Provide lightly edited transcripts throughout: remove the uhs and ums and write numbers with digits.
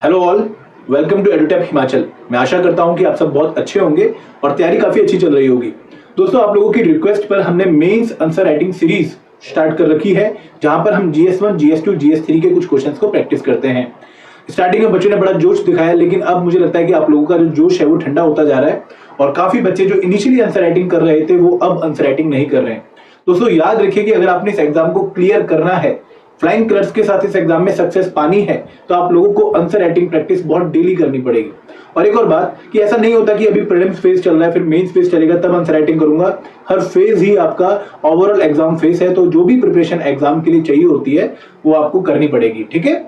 Hello all, welcome to Edutech Himachal. मैं आशा करता हूं कि आप सब बहुत अच्छे होंगे और तैयारी काफी अच्छी चल रही होगी। दोस्तों, आप लोगों की रिक्वेस्ट पर हमने mains answer writing series start कर रखी है, जहां पर हम GS1, GS2, GS3 के कुछ क्वेश्चंस को प्रैक्टिस करते हैं। स्टार्टिंग में बच्चों ने बड़ा जोश दिखाया, लेकिन अब मुझे लगता है कि आप लोगों का जो जोश है वो ठंडा होता जा रहा है और काफी बच्चे जो इनिशियली आंसर राइटिंग कर रहे थे वो अब आंसर राइटिंग नहीं कर रहे हैं। दोस्तों, याद रखिए कि अगर आपने इस एग्जाम को क्लियर करना है, फ्लाइंग कलर्स के साथ इस एग्जाम में सक्सेस पानी है, तो आप लोगों को आंसर राइटिंग प्रैक्टिस बहुत डेली करनी पड़ेगी। और एक और बात कि ऐसा नहीं होता कि अभी प्रीलिम्स फेज चल रहा है फिर मेंस फेज चलेगा तब आंसर राइटिंग करूंगा। हर फेज ही आपका ओवरऑल एग्जाम फेज है, तो जो भी प्रिपरेशन एग्जाम के लिए चाहिए होती है वो आपको करनी पड़ेगी। ठीक है,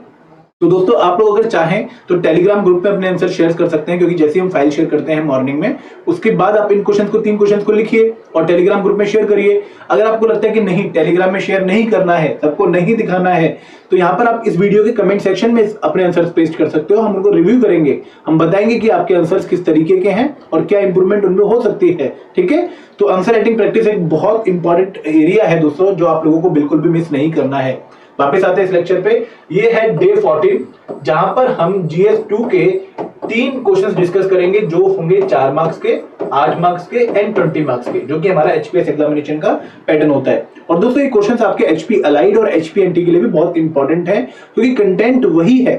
तो दोस्तों, आप लोग अगर चाहें तो टेलीग्राम ग्रुप में अपने आंसर शेयर कर सकते हैं, क्योंकि जैसे हम फाइल शेयर करते हैं मॉर्निंग में, उसके बाद आप इन क्वेश्चंस को 3 क्वेश्चंस को लिखिए और टेलीग्राम ग्रुप में शेयर करिए। अगर आपको लगता है कि नहीं, टेलीग्राम में शेयर नहीं करना है, सबको नहीं दिखाना है, तो यहाँ पर आप इस वीडियो के कमेंट सेक्शन में अपने आंसर्स पेस्ट कर सकते हो। हम उनको रिव्यू करेंगे, हम बताएंगे कि आपके आंसर्स किस तरीके के हैं और क्या इंप्रूवमेंट उनमें हो सकती है। ठीक है, तो आंसर राइटिंग प्रैक्टिस एक बहुत इंपॉर्टेंट एरिया है दोस्तों, जो आप लोगों को बिल्कुल भी मिस नहीं करना है। वापस आते हैं इस लेक्चर पे। ये है डे 14, जहां पर हम GS2 के 3 क्वेश्चंस डिस्कस करेंगे, जो होंगे 4 मार्क्स के, 8 मार्क्स के एंड 20 मार्क्स के, जो कि हमारा HPS एग्जामिनेशन का पैटर्न होता है। और दोस्तों, ये क्वेश्चंस आपके HP अलाइड और HPNT के लिए भी बहुत इंपॉर्टेंट है, क्योंकि कंटेंट वही है,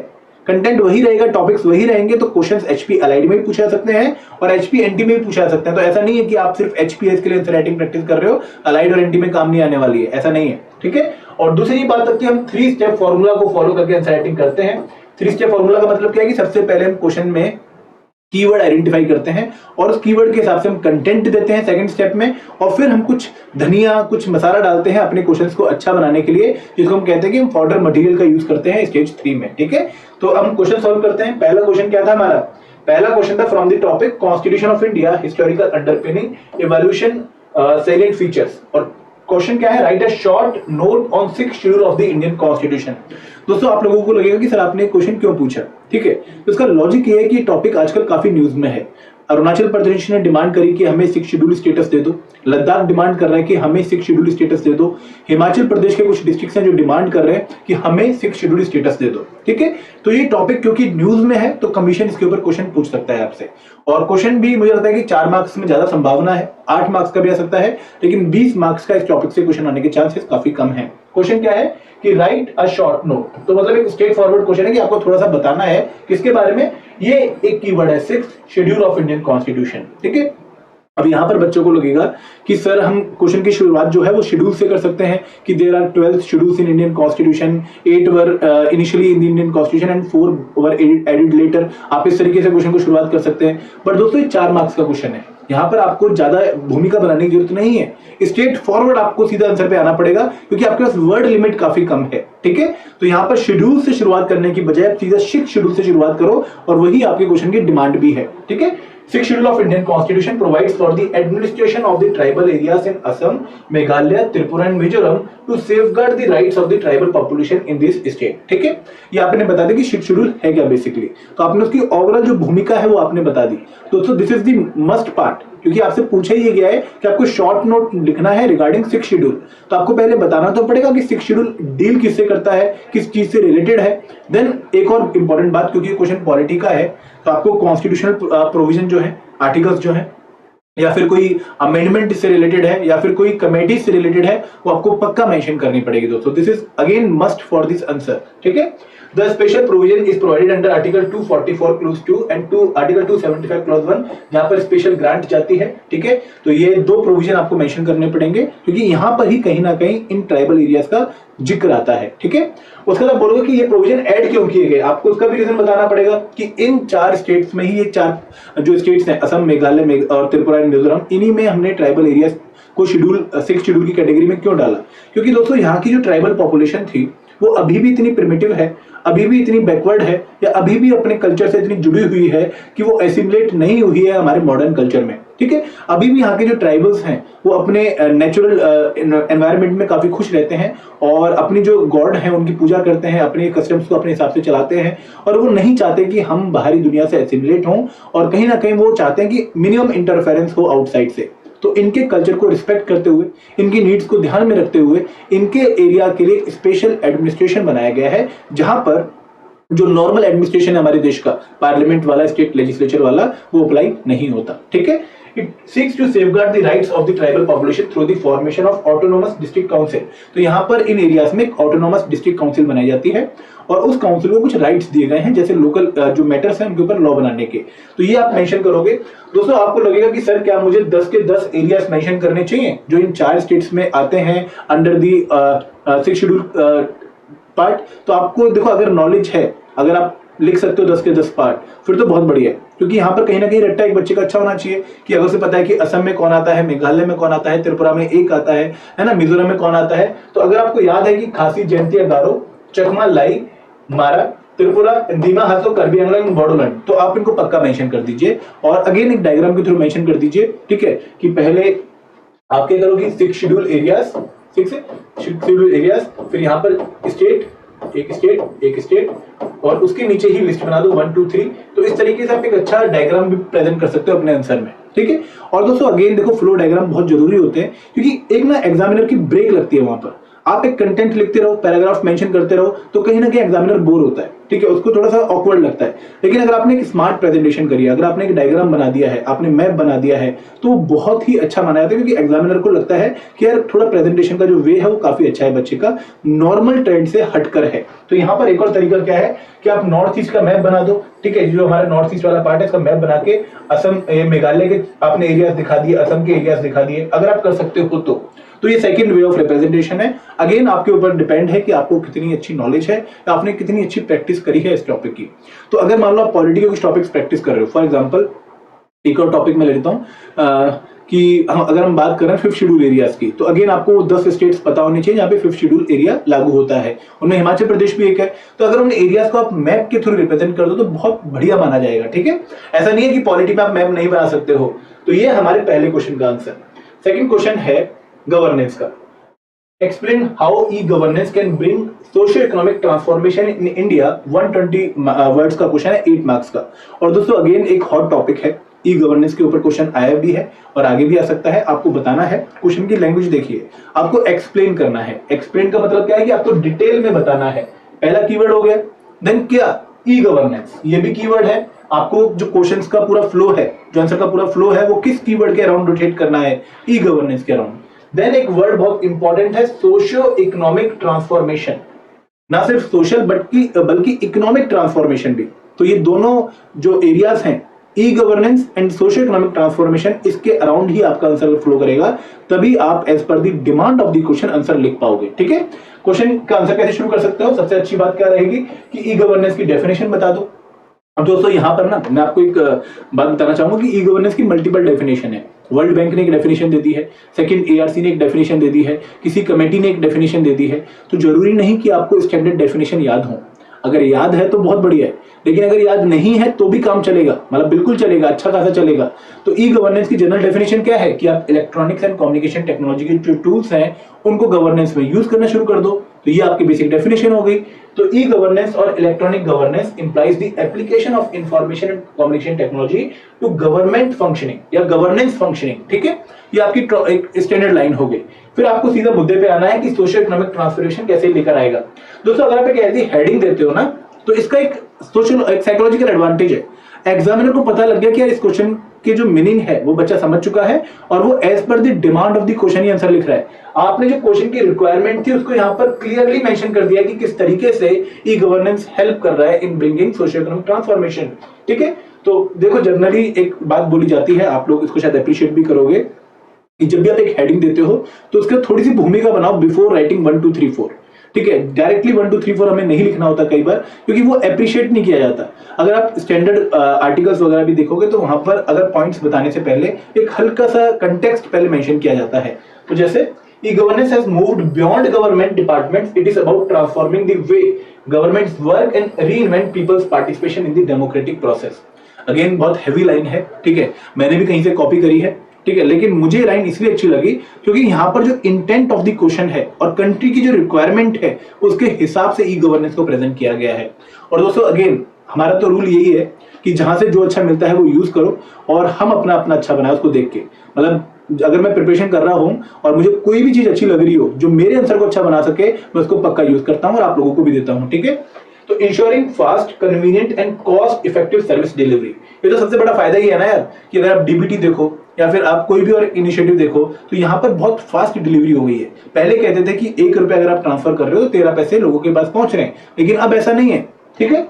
कंटेंट वही रहेगा, टॉपिक्स वही रहेंगे, तो क्वेश्चंस HP अलाइड में भी पूछा सकते हैं और HPNT में भी पूछा सकते हैं। तो ऐसा नहीं है कि आप सिर्फ HPS के लिए आंसर राइटिंग प्रैक्टिस कर रहे हो, अलाइड और NT में काम नहीं आने वाली है, ऐसा नहीं है। ठीक है, और दूसरी बात है कि हम 3 स्टेप फॉर्मूला को फॉलो करके आंसर राइटिंग करते हैं। 3 स्टेप फॉर्मूला का मतलब क्या है कि सबसे पहले हम क्वेश्चन में कीवर्ड आइडेंटिफाई करते हैं और उस कीवर्ड के हिसाब से हम कंटेंट देते हैं सेकंड स्टेप में, और फिर हम कुछ धनिया, कुछ मसाला डालते हैं अपने क्वेश्चंस को अच्छा बनाने के लिए, जिसको हम कहते हैं कि हम फॉर्डर मटेरियल का यूज करते हैं स्टेज 3 में। ठीक है, तो हम क्वेश्चन सॉल्व करते हैं। पहला क्वेश्चन क्या था हमारा? पहला क्वेश्चन था from the topic constitution of India, historical underpinning, evolution, salient features. और क्वेश्चन क्या है? Right a short note on 6th schedule of the Indian constitution. दोस्तों, आप लोगों को लगेगा कि सर आपने क्वेश्चन क्यों पूछा। ठीक है, तो इसका लॉजिक ये है कि टॉपिक आजकल काफी न्यूज में है। अरुणाचल प्रदेश ने डिमांड करी कि हमें 6th शेड्यूल स्टेटस दे दो, लद्दाख डिमांड कर रहा है कि हमें 6th शेड्यूल स्टेटस दे दो, हिमाचल प्रदेश के कुछ डिस्ट्रिक्ट्स हैं जो डिमांड कर रहे हैं कि हमें 6th शेड्यूल स्टेटस दे दो। ठीक है, तो ये टॉपिक क्योंकि न्यूज में है, तो कमीशन इसके ऊपर क्वेश्चन पूछ सकता है आपसे। और क्वेश्चन भी मुझे लगता है कि 4 मार्क्स में ज्यादा संभावना है, 8 मार्क्स का भी आ सकता है, लेकिन 20 मार्क्स का इस टॉपिक से क्वेश्चन आने के चांसेस काफी कम है। क्वेश्चन क्या है कि राइट अ शॉर्ट नोट, तो मतलब एक स्ट्रेट फॉरवर्ड क्वेश्चन है कि आपको थोड़ा सा बताना है किसके बारे में। ये एक कीवर्ड है 6th schedule of Indian constitution. ठीक है, अब यहां पर बच्चों को लगेगा कि सर हम क्वेश्चन की शुरुआत जो है वो शेड्यूल से कर सकते हैं कि there are 12 schedules in Indian constitution, 8 were initially in the Indian constitution and 4 were added later. आप इस तरीके से क्वेश्चन को शुरुआत कर सकते हैं। बट दोस्तों, ये 4 मार्क्स का क्वेश्चन है, यहाँ पर आपको ज्यादा भूमिका बनाने की जरूरत नहीं है। स्ट्रेट फॉरवर्ड आपको सीधा आंसर पे आना पड़ेगा, क्योंकि आपके पास वर्ड लिमिट काफी कम है। ठीक है, तो यहाँ पर शेड्यूल से शुरुआत करने की बजाय आप सीधा 6th शेड्यूल से शुरुआत करो, और वही आपके क्वेश्चन की डिमांड भी है। ठीक है, 6th schedule of Indian Constitution provides for the administration of the tribal areas in Assam, Meghalaya, Tripura and Mizoram to safeguard the rights of the tribal population in this state। ठीक है, ये आपने बता दिया कि 6th शेड्यूल है क्या basically, तो आपने उसकी ओवरऑल जो भूमिका है वो आपने बता दी। दोस्तों, this is the must part, क्योंकि आपसे पूछा ही गया है कि आपको शॉर्ट नोट लिखना है रिगार्डिंग 6th शेड्यूल, तो आपको पहले बताना तो पड़ेगा कि 6th शेड्यूल डील किससे करता है, किस चीज से रिलेटेड है। देन एक और इंपॉर्टेंट बात, क्योंकि क्वेश्चन पॉलिटी का है, तो आपको कॉन्स्टिट्यूशनल प्रोविजन जो है, आर्टिकल्स जो है, या फिर कोई अमेंडमेंट से रिलेटेड है, या फिर कोई कमेटी से रिलेटेड है, वो आपको पक्का मेंशन करनी पड़ेगी दोस्तों। This is again must for this answer. ठीक है, the special provision is provided under article 244 clause 2 and article 275 clause 1, जहां पर स्पेशल ग्रांट जाती है। ठीक है, तो ये 2 प्रोविजन आपको मेंशन करने पड़ेंगे, क्योंकि यहां पर ही कहीं ना कहीं इन ट्राइबल एरियाज का जिक्र आता है। ठीक है, उसके बाद बोलोगे कि ये प्रोविजन ऐड क्यों किए गए, आपको उसका भी रीजन बताना पड़ेगा कि इन 4 स्टेट्स में ही, ये 4 जो स्टेट्स हैं, असम, मेघालय और त्रिपुरा एंड मिजोरम, इन्हीं में हमने ट्राइबल एरियाज को शेड्यूल 6th शेड्यूल की कैटेगरी में क्यों डाला। क्योंकि दोस्तों, यहाँ की जो ट्राइबल पॉपुलेशन थी वो अभी भी इतनी प्रिमिटिव है, अभी भी इतनी बैकवर्ड है, या अभी भी अपने कल्चर से इतनी जुड़ी हुई है कि वो एसिमुलेट नहीं हुई है हमारे मॉडर्न कल्चर में। ठीक है, अभी भी यहाँ के जो ट्राइबल्स हैं वो अपने नेचुरल एनवायरनमेंट में काफी खुश रहते हैं और अपनी जो गॉड हैं उनकी पूजा करते हैं, अपने कस्टम्स को अपने हिसाब से चलाते हैं, और वो नहीं चाहते कि हम बाहरी दुनिया से एसिमुलेट हों, और कहीं ना कहीं वो चाहते हैं कि मिनिमम इंटरफेरेंस हो आउटसाइड से। तो इनके कल्चर को रिस्पेक्ट करते हुए, इनकी नीड्स को ध्यान में रखते हुए, इनके एरिया के लिए स्पेशल एडमिनिस्ट्रेशन बनाया गया है, जहां पर जो नॉर्मल एडमिनिस्ट्रेशन है हमारे देश का, पार्लियामेंट वाला, स्टेट लेजिस्लेचर वाला, वो अप्लाई नहीं होता। ठीक है। It seeks to safeguard the rights of the tribal population through the formation of autonomous district council। तो यहाँ पर इन एरियाज में एक ऑटोनोमस डिस्ट्रिक्ट काउंसिल बनाई जाती है और उस काउंसिल को कुछ राइट्स दिए गए हैं, जैसे लोकल जो मैटर्स हैं उनके ऊपर लॉ बनाने के। तो ये आप मेंशन करोगे। दोस्तों आपको लगेगा कि सर क्या मुझे 10 के 10 एरियाज मेंशन करने चाहिए जो इन 4 स्टेट्स में आते हैं under the 6th schedule part? तो आपको देखो, अगर नॉलेज है, अगर आप लिख सकते हो 10 के 10 पार्ट, फिर तो बहुत बढ़िया है। क्योंकि यहाँ पर कहीं ना कहीं रट्टा एक बच्चे का अच्छा होना चाहिए कि अगर उसे पता है कि असम में कौन आता है, मेघालय में कौन आता है, त्रिपुरा में एक आता है ना, मिजोरम में कौन आता है। तो अगर आपको याद है कि खासी, जयंतिया, गारो, चकमा, लाई, मारा, त्रिपुरा, दीमा हासो, कार्बी आंगलंग, बोडोलैंड, तो आप इनको पक्का मेंशन कर दीजिए और अगेन एक डायग्राम के थ्रू मेंशन कर दीजिए। ठीक है, कि पहले आप क्या करोगे, 6 शेड्यूल एरियाज, 6 शेड्यूल एरियाज, फिर यहाँ पर स्टेट, एक स्टेट और उसके नीचे ही लिस्ट बना दो 1 2 3। तो इस तरीके से आप एक अच्छा डायग्राम भी प्रेजेंट कर सकते हो अपने आंसर में। ठीक है। और दोस्तों अगेन देखो, फ्लो डायग्राम बहुत जरूरी होते हैं क्योंकि एक ना एग्जामिनर की ब्रेक लगती है वहां पर। आप एक कंटेंट लिखते रहो, पैराग्राफ मेंशन करते रहो, तो कहीं ना कहीं एग्जामिनर बोर होता है। ठीक है, उसको थोड़ा सा ऑकवर्ड लगता है। लेकिन अगर आपने एक स्मार्ट प्रेजेंटेशन करी है, अगर आपने एक डायग्राम बना दिया है, आपने मैप बना दिया है, तो बहुत ही अच्छा माना जाता है क्योंकि एग्जामिनर को लगता है कि यार थोड़ा प्रेजेंटेशन का जो वे है वो काफी अच्छा है, बच्चे का नॉर्मल ट्रेंड से हटकर है। तो यहाँ पर एक और तरीका क्या है कि आप नॉर्थ ईस्ट का मैप बना दो। ठीक है, जो हमारा नॉर्थ ईस्ट वाला पार्ट है इसका मैप बना के असम, मेघालय के आपने एरियाज दिखा दिए, असम के एरियाज दिखा दिए, अगर आप कर सकते हो तो ये सेकंड वे ऑफ रिप्रेजेंटेशन है। अगेन आपके ऊपर डिपेंड है कि आपको कितनी अच्छी नॉलेज है या आपने कितनी अच्छी प्रैक्टिस करी है इस टॉपिक की। तो अगर मान लो आप पॉलिटी के कुछ टॉपिक्स प्रैक्टिस कर रहे हो, फॉर एग्जांपल एक और टॉपिक मैं ले लेता हूँ कि अगर हम बात करें 5th शेड्यूल एरियाज की, तो अगेन आपको 10 स्टेट्स पता होने चाहिए जहाँ पे 5th शेड्यूल एरिया लागू होता है। उनमें हिमाचल प्रदेश भी एक है। तो अगर उन एरियाज को आप मैप के थ्रू रिप्रेजेंट कर दो तो बहुत बढ़िया माना जाएगा। ठीक है, ऐसा नहीं है कि पॉलिटी में आप मैप नहीं बना सकते हो। तो ये हमारे पहले क्वेश्चन का आंसर। सेकेंड क्वेश्चन है गवर्नेंस का। Explain how e-governance can bring socio-economic transformation in India। 120 words का क्वेश्चन है, 8 मार्क्स का। और दोस्तों अगेन एक हॉट टॉपिक है, ई गवर्नेंस के ऊपर क्वेश्चन आया भी है और आगे भी आ सकता है। आपको बताना है, क्वेश्चन की लैंग्वेज देखिए, आपको एक्सप्लेन करना है। एक्सप्लेन का मतलब क्या है कि आपको डिटेल में बताना है। पहला कीवर्ड हो गया, देन क्या, ई गवर्नेंस, ये भी कीवर्ड है। आपको जो क्वेश्चंस का पूरा फ्लो है, जो आंसर का पूरा फ्लो है, वो किस कीवर्ड के अराउंड रोटेट करना है, ई गवर्नेंस के अराउंड। देन एक वर्ड बहुत इंपॉर्टेंट है, सोशियो इकोनॉमिक ट्रांसफॉर्मेशन। ना सिर्फ सोशल बल्कि इकोनॉमिक ट्रांसफॉर्मेशन भी। तो ये दोनों जो एरियाज हैं, e governance and socio economic transformation, इसके अराउंड ही आपका आंसर फ्लो करेगा। तभी आप as per the demand of the question answer लिख पाओगे। ठीक है, क्वेश्चन का आंसर कैसे शुरू कर सकते हो? सबसे अच्छी बात क्या रहेगी कि ई गवर्नेंस की डेफिनेशन बता दो। अब दोस्तों यहाँ पर ना मैं आपको एक बात बताना चाहूंगा कि ई गवर्नेंस की मल्टीपल डेफिनेशन है। वर्ल्ड बैंक ने एक डेफिनेशन दे दी है, सेकंड एआरसी ने एक डेफिनेशन दे दी है, किसी कमेटी ने एक डेफिनेशन दे दी है। तो जरूरी नहीं कि आपको स्टैंडर्ड डेफिनेशन याद हो। अगर याद है तो बहुत बढ़िया है, लेकिन अगर याद नहीं है तो भी काम चलेगा, मतलब बिल्कुल चलेगा, अच्छा खासा चलेगा। तो ई गवर्नेंस की जनरल डेफिनेशन क्या है कि आप इलेक्ट्रॉनिक्स एंड कम्युनिकेशन टेक्नोलॉजी के जो टूल्स हैं उनको गवर्नेंस में यूज करना शुरू कर दो। तो ये आपकी बेसिक डेफिनेशन हो गई। तो ई गवर्नेंस और electronic governance implies the application of information and communication technology to government functioning या गवर्नेंस फंक्शनिंग। ठीक है, ये आपकी एक स्टैंडर्ड लाइन हो गई। फिर आपको सीधा मुद्दे पे आना है कि सोशियो इकोनॉमिक ट्रांसफॉर्मेशन कैसे लेकर आएगा। दोस्तों अगर आप एक ऐसी हेडिंग देते हो ना, तो इसका एक सोशल, एक साइकोलॉजिकल एडवांटेज है। एग्जामिनर को पता लग गया कि यार इस क्वेश्चन की जो मीनिंग है वो बच्चा समझ चुका है और वो as per the demand of the question ही आंसर लिख रहा है। आपने जो क्वेश्चन की रिक्वायरमेंट थी उसको यहाँ पर क्लियरली मेंशन कर दिया कि किस तरीके से ई गवर्नेंस हेल्प कर रहा है in bringing socio economic transformation. ठीक है, तो देखो जनरली एक बात बोली जाती है, आप लोग इसको शायद अप्रिशिएट भी करोगे, कि जब भी आप एक हेडिंग देते हो तो उसका थोड़ी सी भूमिका बनाओ बिफोर राइटिंग 1 2 3 4। ठीक है, डायरेक्टली 1 2 3 4 हमें नहीं लिखना होता कई बार, क्योंकि वो अप्रिशिएट नहीं किया जाता। अगर आप स्टैंडर्ड आर्टिकल्स वगैरह भी देखोगे तो वहां पर अगर पॉइंट्स बताने से पहले एक हल्का सा कंटेक्स्ट पहले मेंशन किया जाता है। तो जैसे e-governance has moved beyond government departments, it is about transforming the way governments work and reinvent people's participation in the democratic process। Again बहुत हैवी लाइन है, ठीक है, मैंने भी कहीं से कॉपी करी है, ठीक है, लेकिन मुझे लाइन इसलिए अच्छी लगी क्योंकि यहाँ पर जो इंटेंट ऑफ द क्वेश्चन है और कंट्री की जो रिक्वायरमेंट है उसके हिसाब से ई गवर्नेंस को प्रेजेंट किया गया है। और दोस्तों अगेन हमारा तो रूल यही है कि जहां से जो अच्छा मिलता है वो यूज करो और हम अपना अपना अच्छा बनाए उसको देख के। मतलब अगर मैं प्रिपरेशन कर रहा हूं और मुझे कोई भी चीज अच्छी लग रही हो जो मेरे आंसर को अच्छा बना सके, मैं उसको पक्का यूज करता हूं और आप लोगों को भी देता हूं। ठीक है, तो ensuring fast, convenient and cost effective service delivery, ये तो सबसे बड़ा फायदा ही है ना यार, कि अगर आप डीबीटी देखो या फिर आप कोई भी और इनिशिएटिव देखो तो यहाँ पर बहुत फास्ट डिलीवरी हो गई है। पहले कहते थे कि 1 रुपया अगर आप ट्रांसफर कर रहे हो तो 13 पैसे लोगों के पास पहुंच रहे हैं, लेकिन अब ऐसा नहीं है। ठीक है,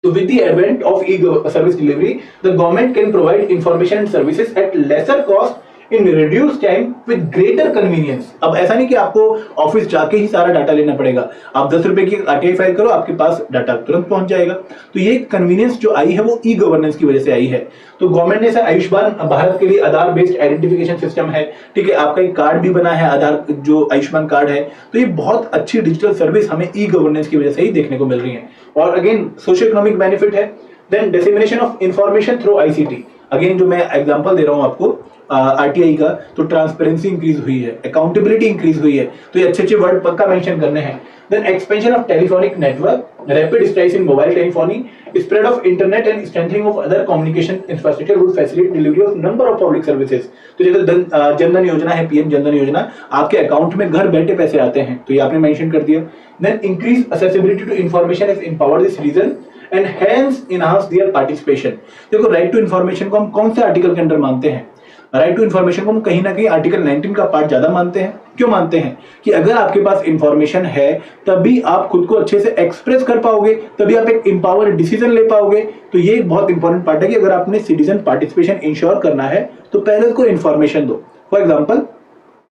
तो with the advent of e-service delivery, the government can provide information and services at lesser cost in reduced time with greater convenience। अब ऐसा नहीं कि आपको ऑफिस जाके ही सारा डाटा लेना पड़ेगा, आप 10 रुपए की आरटीआई फाइल करो, आपके पास डाटा तुरंत पहुंच जाएगा। तो ये कन्वीनियंस जो आई है वो ई गवर्नेंस की वजह से आई है। तो गवर्नमेंट ने ऐसा आयुष्मान भारत के लिए आधार बेस्ड आइडेंटिफिकेशन सिस्टम है, ठीक है, आपका एक कार्ड भी बना है आधार जो आयुष्मान कार्ड है। तो ये बहुत अच्छी डिजिटल सर्विस हमें ई गवर्नेंस की वजह से ही देखने को मिल रही है। और अगेन सोशल इकोनॉमिक बेनिफिट है। Then dissemination of information through ICT, again जो मैं एग्जांपल दे रहा हूं आपको आरटीआई का, तो ट्रांसपेरेंसी इंक्रीज हुई है, अकाउंटेबिलिटी इंक्रीज हुई है, तो ये अच्छे अच्छे वर्ड पक्का मेंशन करने हैं। Then expansion of telephonic network, rapid strides in mobile telephony, spread of internet and strengthening of other communication infrastructure would facilitate delivery of number of public services. तो जैसे जनधन योजना है, पीएम जनधन योजना, आपके अकाउंट में घर बैठे पैसे आते हैं, तो ये आपने मेंशन कर दिया। Then increase accessibility to information is empower this region and hence enhance their participation. देखो राइट टू इन्फॉर्मेशन को हम कौन से आर्टिकल के अंडर मानते हैं? राइट टू इन्फॉर्मेशन को हम कहीं ना कहीं आर्टिकल 19 का पार्ट ज्यादा मानते हैं। क्यों मानते हैं? कि अगर आपके पास इंफॉर्मेशन है तभी आप खुद को अच्छे से एक्सप्रेस कर पाओगे, तभी आप एक एम्पावर्ड डिसीजन ले पाओगे। तो ये एक बहुत इंपॉर्टेंट पार्ट है कि अगर आपने सिटीजन पार्टिसिपेशन इंश्योर करना है तो पहले उसको इन्फॉर्मेशन दो। फॉर एग्जाम्पल,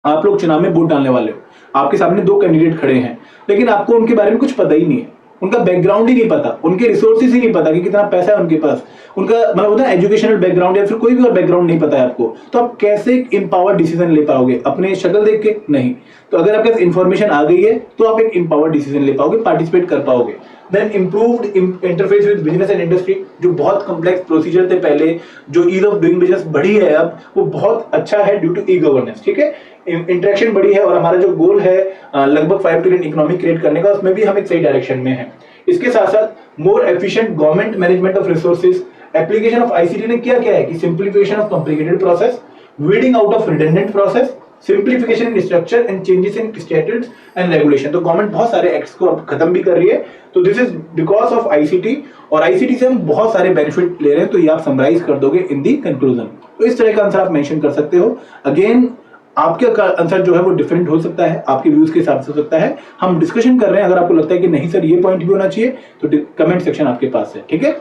आप लोग चुनाव में वोट डालने वाले हो, आपके सामने 2 कैंडिडेट खड़े हैं, लेकिन आपको उनके बारे में कुछ पता ही नहीं है, उनका बैकग्राउंड ही नहीं पता, उनके रिसोर्सेज ही नहीं पता कि कितना पैसा है उनके पास, उनका मतलब होता है एजुकेशनल बैकग्राउंड या फिर कोई भी और बैकग्राउंड नहीं पता है आपको, तो आप कैसे एम्पावर्ड डिसीजन ले पाओगे? अपने शक्ल देख के नहीं। तो अगर आपके पास इंफॉर्मेशन आ गई है तो आप एक एम्पावर्ड डिसीजन ले पाओगे, पार्टिसिपेट कर पाओगे। Then improved interface with business and industry, जो बहुत कॉम्प्लेक्स प्रोसीजर थे पहले, जो ईज ऑफ डूइंग बिजनेस बढ़ी है अब, वो बहुत अच्छा है ड्यू टू ई गवर्नेंस। ठीक है, इंटरेक्शन बढ़ी है और हमारा जो गोल है लगभग 5 ट्रिलियन इकोनॉमी क्रिएट करने का, उसमें भी हम एक सही डायरेक्शन में है। इसके साथ साथ more efficient government management of resources, application of ICT ने क्या क्या है कि simplification of complicated process, weeding out of redundant process, simplification in structure and changes in statutes and regulation. तो गवर्नमेंट बहुत सारे एक्ट्स को अब खत्म भी कर रही है, तो this is because of ICT, और आईसीटी से हम बहुत सारे बेनिफिट ले रहे हैं। तो ये आप समराइज कर दोगे इन दी कंक्लूजन। तो इस तरह का आंसर आप मेंशन कर सकते हो। अगेन आपका आंसर जो है वो डिफरेंट हो सकता है, आपके व्यूज के हिसाब से हो सकता है। हम डिस्कशन कर रहे हैं, अगर आपको लगता है कि नहीं सर ये पॉइंट भी होना चाहिए तो कमेंट सेक्शन आपके पास है। ठीक है,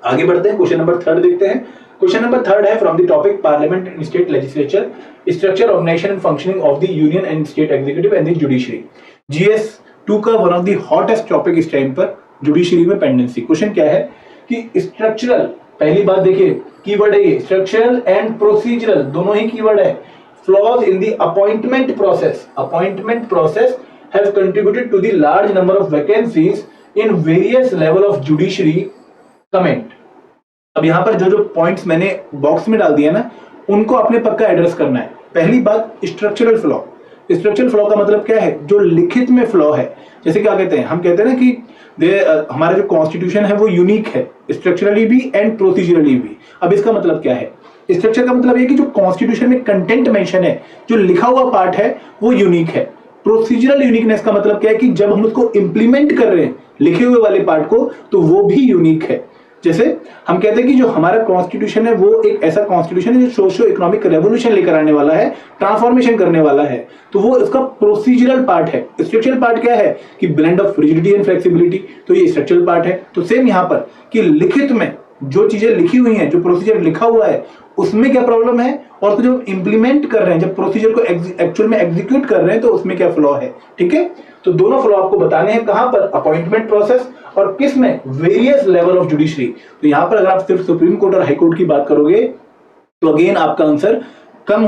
आगे बढ़ते हैं, क्वेश्चन नंबर 3 देखते हैं। क्वेश्चन नंबर 3 है from the topic parliament and state legislature, structure, organization and functioning of the union and state executive and the judiciary. GS2 का one of the hottest topic इस टाइम पर judiciary में pendency. Question क्या है कि structural, पहली बात देखिए कीवर्ड है ये, स्ट्रक्चरल एंड प्रोसीजरल दोनों ही कीवर्ड है। Flaws in the appointment process have contributed to the large number of vacancies in various level of judiciary comment। अब यहां पर जो जो पॉइंट्स मैंने बॉक्स में डाल दिया ना, उनको आपने पक्का एड्रेस करना है। पहली बात, स्ट्रक्चरल फ्लॉ। स्ट्रक्चरल फ्लॉ का मतलब क्या है? जो लिखित में फ्लॉ है। जैसे क्या कहते हैं, हम कहते हैं ना कि हमारा जो कॉन्स्टिट्यूशन है वो यूनिक है, स्ट्रक्चरली भी एंड प्रोसीजरली भी। अब इसका मतलब क्या है? स्ट्रक्चर का मतलब ये कि जो कॉन्स्टिट्यूशन में कंटेंट मेंशन है, जो लिखा हुआ पार्ट है वो यूनिक है। प्रोसीजरल यूनिकनेस का मतलब क्या है कि जब हम उसको इंप्लीमेंट कर रहे हैं लिखे हुए वाले पार्ट को, तो वो भी यूनिक है। जैसे हम कहते हैं कि जो हमारा कॉन्स्टिट्यूशन है वो एक ऐसा कॉन्स्टिट्यूशन है जो सोशियो इकोनॉमिक रेवोल्यूशन लेकर आने वाला है, ट्रांसफॉर्मेशन करने वाला है, तो वो इसका प्रोसीजरल पार्ट है। स्ट्रक्चरल पार्ट क्या है कि blend of rigidity and flexibility, तो ये स्ट्रक्चरल पार्ट है। तो सेम यहां पर कि लिखित में जो चीजें लिखी हुई हैं, जो प्रोसीजर लिखा हुआ है, उसमें क्या प्रॉब्लम है, और तो जब इंप्लीमेंट कर रहे हैं, जब प्रोसीजर को एक्चुअल में एग्जीक्यूट कर रहे हैं, तो उसमें क्या फ्लॉ है। ठीक है, तो दोनों फ्लॉ आपको बताने हैं कहां पर, अपॉइंटमेंट प्रोसेस और किस में, वेरियस लेवल ऑफ जुडिशरी। तो यहां पर अगर आप सिर्फ सुप्रीम कोर्ट और हाई कोर्ट की बात करोगे तो अगेन आपका आंसर कम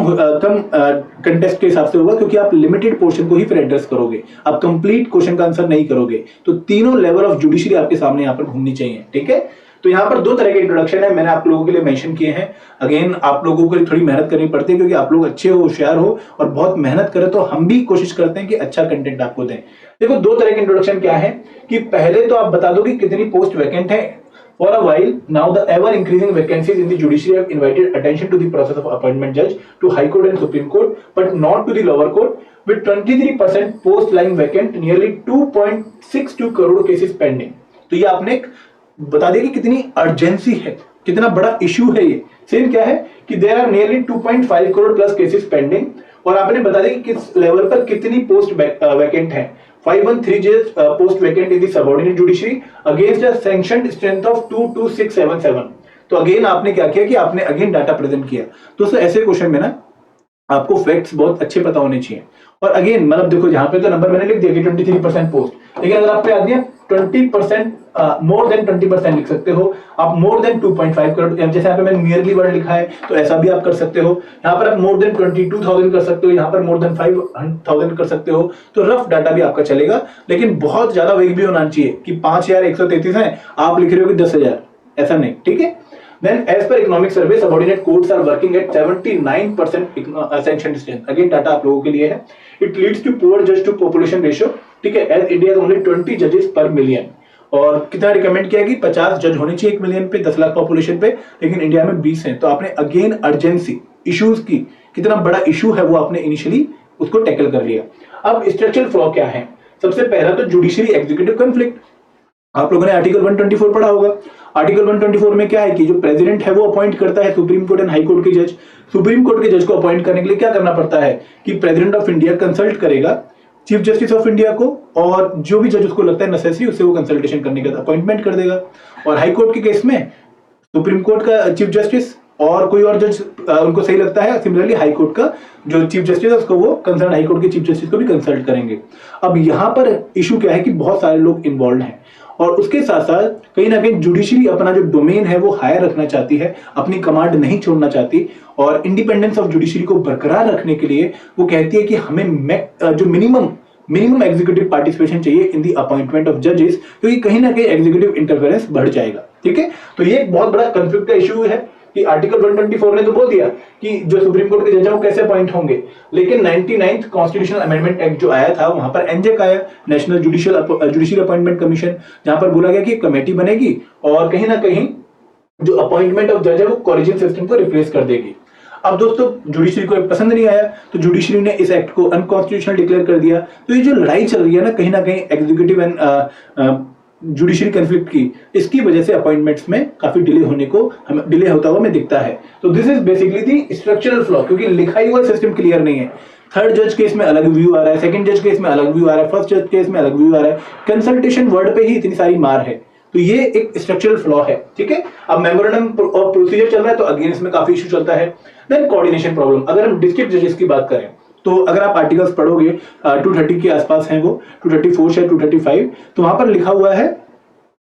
कंटेस्ट के हिसाब से होगा, क्योंकि आप लिमिटेड पोर्शन को ही फिर एड्रेस करोगे, आप कंप्लीट क्वेश्चन का आंसर नहीं करोगे। तो तीनों लेवल ऑफ जुडिशरी आपके सामने यहाँ पर घूमनी चाहिए। ठीक है, तो यहाँ पर 2 तरह के इंट्रोडक्शन है, मैंने आप लोगों के लिए मेंशन किए हैं। अगेन आप लोगों को थोड़ी मेहनत करनी पड़ती है, क्योंकि आप लोग अच्छे हो, होशियार हो और बहुत मेहनत करें, तो हम भी कोशिश करते हैं कि अच्छा कंटेंट आपको दें। देखो 2 तरह के इंट्रोडक्शन क्या है कि पहले तो आप बता दो कि कितनी पोस्ट वैकेंट है। For a while now, the ever increasing vacancies in the judiciary have invited attention to the process of appointment judge to High Court and Supreme Court, but not to the lower court. With 23% post lying vacant, nearly 2.62 crore cases pending. तो ये आपने एक बता दिया कि कितनी urgency है, कितना बड़ा इशू है ये। सेम क्या है कि there are nearly 2.5 crore plus cases pending, और आपने बता दिया कि किस लेवल पर कितनी पोस्ट वैकेंट है। 513 post vacant in the subordinate judiciary against a sanctioned strength of 22677। तो अगेन आपने क्या किया कि आपने अगेन डाटा प्रेजेंट किया। दोस्तों ऐसे क्वेश्चन में ना आपको फैक्ट्स बहुत अच्छे पता होने चाहिए। और अगेन मतलब देखो जहां पे तो नंबर मैंने लिख दिया कि 23% पोस्ट, लेकिन अगर आपको याद दिया 20% मोर देन 20% लिख सकते हो आप, मोर देन 2.5 करोड़, जैसे यहाँ पे मैंने नियरली वर्ड लिखा है तो ऐसा भी आप कर सकते हो। यहाँ पर आप मोर देन 22,000 कर सकते हो, यहाँ पर मोर देन 5,000 कर सकते हो। तो रफ डाटा भी आपका चलेगा, लेकिन बहुत ज्यादा वेग भी होना चाहिए कि 5,133 है आप लिख रहे हो कि 10,000, ऐसा नहीं, ठीक है। Then, as per economic survey, subordinate courts are working at 79% sanctioned strength. Again, data आप लोगों के लिए है। It leads to poor judge to population ratio, ठीक है, as India has only 20 judges per million। और कितना रिकमेंड किया कि 50 जज होने चाहिए 1 मिलियन पे, 10 लाख पॉपुलेशन पे, लेकिन इंडिया में 20 हैं। तो आपने अगेन अर्जेंसी इश्यूज की, कितना बड़ा इशू है वो आपने इनिशियली उसको टैकल कर लिया। अब स्ट्रक्चरल फ्लॉ क्या है? सबसे पहला तो जुडिशरी एग्जीक्यूटिव कॉन्फ्लिक्ट। आप लोगों ने आर्टिकल 124 पढ़ा होगा। आर्टिकल 124 में क्या है कि जो प्रेसिडेंट है वो अपॉइंट करता है supreme court and high court के जज। सुप्रीम कोर्ट के जज को अपॉइंट करने के लिए क्या करना पड़ता है कि प्रेसिडेंट ऑफ इंडिया कंसल्ट करेगा चीफ जस्टिस ऑफ इंडिया को, और जो भी जज उसको लगता है नेसेसरी उससे वो कंसल्टेशन करने का अपॉइंटमेंट कर देगा। और हाई कोर्ट के केस में सुप्रीम कोर्ट का चीफ जस्टिस और कोई और जज उनको सही लगता है, सिमिलरली हाई कोर्ट का जो चीफ जस्टिस है उसको वो कंसर्न हाई कोर्ट के चीफ जस्टिस को भी कंसल्ट करेंगे। अब यहाँ पर इशू क्या है कि बहुत सारे लोग इन्वॉल्व हैं, और उसके साथ साथ कहीं ना कहीं जुडिशरी अपना जो डोमेन है वो हायर रखना चाहती है, अपनी कमांड नहीं छोड़ना चाहती, और इंडिपेंडेंस ऑफ जुडिशरी को बरकरार रखने के लिए वो कहती है कि हमें जो मिनिमम एग्जीक्यूटिव पार्टिसिपेशन चाहिए इन दी अपॉइंटमेंट ऑफ जजेस, क्योंकि कहीं ना कहीं एग्जीक्यूटिव इंटरफेरेंस बढ़ जाएगा। ठीक है, तो ये एक बहुत बड़ा कंफ्लिक्ट का इशू है कि आर्टिकल 124 ने तो बोल दिया कि जो सुप्रीम कोर्ट के जज हैं वो कैसे अपॉइंट होंगे, लेकिन 99th कॉन्स्टिट्यूशनल अमेंडमेंट एक्ट जो आया था वहां पर एनजेक आया, नेशनल जुडिशियल अपॉइंटमेंट कमीशन, जहां पर बोला गया कि कमेटी बनेगी और कहीं ना कहीं जो अपॉइंटमेंट ऑफ जज है वो कॉलेजियन सिस्टम को रिप्लेस कर देगी। अब दोस्तों जुडिशरी को पसंद नहीं आया तो जुडिशरी ने इस एक्ट को अनकॉन्स्टिट्यूशनल डिक्लेयर कर दिया। तो ये जो लड़ाई चल रही है ना कहीं एग्जीक्यूटिव एंड जुडिशरी कन्फ्लिक्ट की, इसकी वजह से अपॉइंटमेंट्स में काफी डिले होता हुआ हमें दिखता है। तो this is basically the structural flaw, क्योंकि लिखा हुआ सिस्टम क्लियर नहीं है। थर्ड जज केस में अलग व्यू आ रहा है, सेकंड जज केस में अलग व्यू आ रहा है, फर्स्ट जज केस में अलग व्यू आ रहा है, कंसल्टेशन वर्ड पे ही इतनी सारी मार है। तो ये एक स्ट्रक्चरल फ्लॉ है। ठीक है, अब मेमोरेंडम ऑफ प्रोसीजर चल रहा है तो अगेन इसमें काफी इशू चलता है। देन कोऑर्डिनेशन प्रॉब्लम, अगर हम डिस्ट्रिक्ट जजेस की बात करें तो अगर आप आर्टिकल्स पढ़ोगे 230 के आसपास हैं वो, 234 से 235, तो वहां पर लिखा हुआ है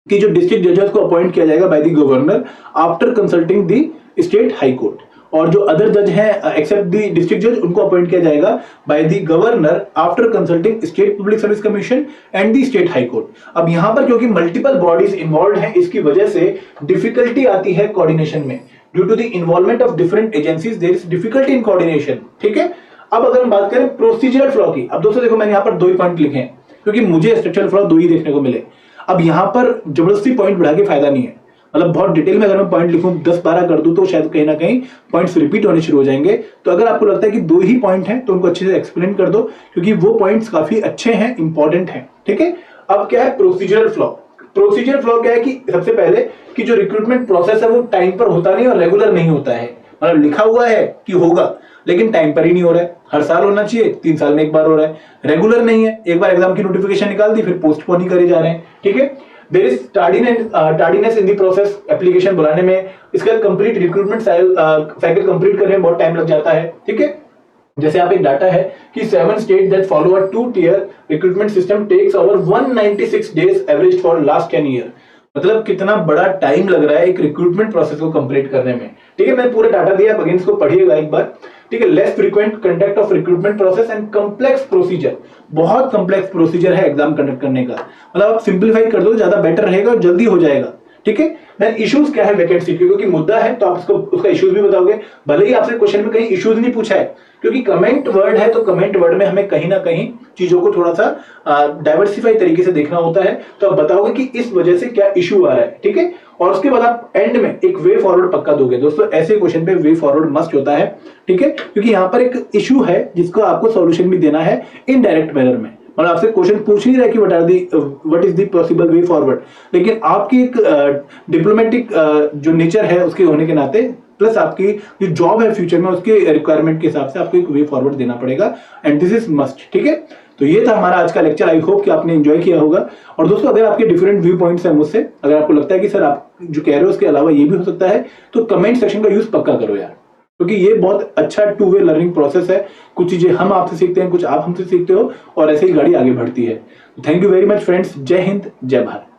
कि जो डिस्ट्रिक्ट जजेस को अपॉइंट किया जाएगा by the governor after consulting the state high court, और जो अदर जज हैं एक्सेप्ट द डिस्ट्रिक्ट जज उनको अपॉइंट किया जाएगा by the governor after consulting state public service commission and the state high court. अब यहां पर क्योंकि मल्टीपल बॉडीज इन्वॉल्व हैं, इसकी वजह से डिफिकल्टी आती है कोऑर्डिनेशन में। Due to the involvement of different agencies there is difficulty in coordination. ठीक है, अब अगर हम बात करें प्रोसीजरल फ्लॉ की, अब दोस्तों देखो मैंने यहाँ पर 2 ही पॉइंट लिखे हैं क्योंकि मुझे स्ट्रक्चरल फ्लॉ 2 ही देखने को मिले। अब यहां पर जबरदस्ती पॉइंट बढ़ा के फायदा नहीं है, मतलब बहुत डिटेल में अगर मैं पॉइंट लिखूं 10-12 कर दूं तो शायद कहीं ना कहीं पॉइंट्स रिपीट होने शुरू हो जाएंगे। तो अगर आपको लगता है कि 2 ही पॉइंट हैं तो उनको अच्छे से एक्सप्लेन कर दो, क्योंकि वो पॉइंट्स काफी अच्छे हैं, इंपॉर्टेंट हैं। ठीक है, अब क्या है प्रोसीजरल फ्लॉ। प्रोसीजरल फ्लॉ क्या है कि सबसे पहले कि जो रिक्रूटमेंट प्रोसेस है वो टाइम पर होता नहीं और रेगुलर नहीं होता है। मतलब लिखा हुआ है कि होगा लेकिन टाइम पर ही नहीं हो रहा है। हर साल होना चाहिए, 3 साल में एक बार हो रहा है, रेगुलर नहीं है। एक बार एग्जाम की नोटिफिकेशन निकाल दी फिर पोस्टपोन ही करे जा रहे हैं। ठीक है, there is tardiness in the process, application बुलाने में, इसका कंप्लीट रिक्रूटमेंट साइकिल कंप्लीट करने में बहुत टाइम लग जाता है। ठीक है, जैसे आप एक डाटा है कि 7 state that follow a 2-tier recruitment system takes over 196 days average for last 10 year. मतलब कितना बड़ा टाइम लग रहा है एक रिक्रूटमेंट प्रोसेस को कंप्लीट करने में। ठीक है, मैं पूरा डाटा दिया, आप अगेन इसको पढ़िएगा एक बार। ठीक है, less frequent conduct of recruitment process and complex procedure, बहुत कॉम्प्लेक्स प्रोसीजर है एग्जाम कंडक्ट करने का। मतलब आप सिंप्लीफाई कर दो ज्यादा बेटर रहेगा और जल्दी हो जाएगा। ठीक है, देन इश्यूज क्या है वैकेंट सीट, क्योंकि मुद्दा है तो आप उसको उसका इश्यूज भी बताओगे। भले ही आपसे क्वेश्चन में कहीं इश्यूज नहीं पूछा है, क्योंकि कमेंट वर्ड है तो कमेंट वर्ड में हमें कहीं ना कहीं चीजों को थोड़ा सा डाइवर्सिफाई तरीके से देखना होता है। तो आप बताओगे कि इस वजह से क्या इशू आ रहा है। ठीक है, और उसके बाद आप एंड में एक वे फॉरवर्ड पक्का दोगे। दोस्तों ऐसे क्वेश्चन पे वे फॉरवर्ड मस्ट होता है। ठीक है, क्योंकि यहाँ पर एक इशू है जिसको आपको सॉल्यूशन भी देना है इनडायरेक्ट मैनर में। मतलब आपसे क्वेश्चन पूछ नहीं रहा कि what is the possible way forward, लेकिन आपकी एक डिप्लोमेटिक जो नेचर है उसके होने के नाते प्लस आपकी जो जॉब है फ्यूचर में उसके रिक्वायरमेंट के हिसाब से आपको एक वे फॉरवर्ड देना पड़ेगा एंड दिस इज मस्ट। ठीक है, तो ये था हमारा आज का लेक्चर। आई होप कि आपने एंजॉय किया होगा। और दोस्तों अगर आपके डिफरेंट व्यू पॉइंट्स हैं मुझसे, अगर आपको लगता है कि सर आप जो कह रहे हो उसके अलावा ये भी हो सकता है, तो कमेंट सेक्शन का यूज पक्का करो यार, क्योंकि ये बहुत अच्छा 2 वे लर्निंग प्रोसेस है। कुछ चीजें हम आपसे सीखते हैं, कुछ आप हमसे सीखते हो, और ऐसे ही गाड़ी आगे बढ़ती है। Thank you very much friends. जय हिंद, जय भारत।